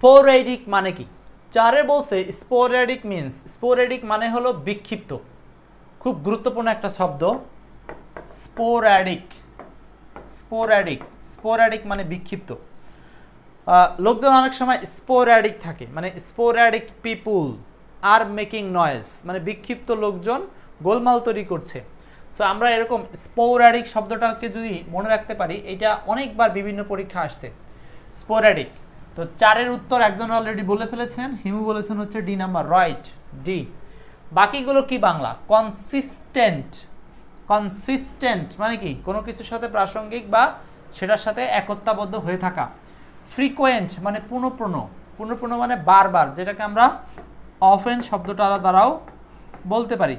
Sporadic মানে কি? চারে বলছে স্পোরেডিক মিন্স, স্পোরেডিক মানে হলো বিক্ষিপ্ত। খুব গুরুত্বপূর্ণ একটা শব্দ স্পোরেডিক। স্পোরেডিক, স্পোরেডিক মানে বিক্ষিপ্ত। লোকজন অনেক সময় স্পোরেডিক থাকে, মানে sporadic people are making noise, মানে বিক্ষিপ্ত লোকজন গোলমাল তৈরি করছে। সো আমরা এরকম স্পোরেডিক শব্দটাকে যদি মনে রাখতে পারি, এটা অনেকবার বিভিন্ন পরীক্ষা আসছে স্পোরেডিক। তো চারের উত্তর একজন অলরেডি বলে ফেলেছেন, হিমু বলেছেন হচ্ছে ডি নাম্বার, রাইট, ডি। বাকিগুলো কি বাংলা? কনসিস্টেন্ট। কনসিস্টেন্ট মানে কি? কোনো কিছুর সাথে প্রাসঙ্গিক বা সেটার সাথে একত্রাবদ্ধ হয়ে থাকা। ফ্রিকোয়েন্ট মানে পুনঃপুন, পুনঃপুন মানে বারবার, যেটাকে আমরা অফেন শব্দটা দ্বারাও বলতে পারি।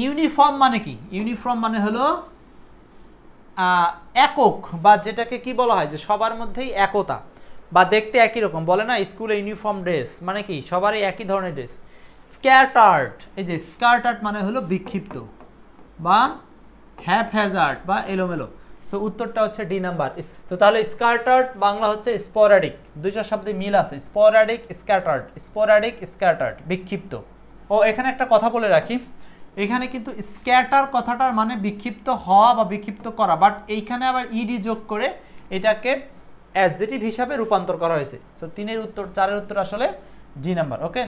ইউনিফর্ম মানে কি? ইউনিফর্ম মানে হলো একক, বা যেটাকে কি বলা হয় যে সবার মধ্যেই একতা বা দেখতে একই রকম, বলে না স্কুলে ইউনিফর্ম ড্রেস, মানে কি সবারই একই ধরনের ড্রেস। স্ক্যাটার্ড, এই যে স্ক্যাটার্ড মানে হলো বিক্ষিপ্ত বা হ্যাপহ্যাজার্ড বা এলোমেলো। সো উত্তরটা হচ্ছে ডি নাম্বার। তো তাহলে স্ক্যাটার্ড বাংলা হচ্ছে স্পোরাডিক, দুইটা শব্দে মিল আছে, স্পোরাডিক স্ক্যাটার্ড, স্পোরাডিক স্ক্যাটার্ড বিক্ষিপ্ত। ও এখানে একটা কথা বলে রাখি, এখানে কিন্তু স্ক্যাটার কথাটার মানে বিক্ষিপ্ত হওয়া বা বিক্ষিপ্ত করা, বাট এইখানে আবার ইডি যোগ করে এটাকে অ্যাডজেক্টিভ হিসাবে রূপান্তর করা হয়েছে। সো 3-এর উত্তর, 4-এর উত্তর আসলে ডি নাম্বার। ওকে।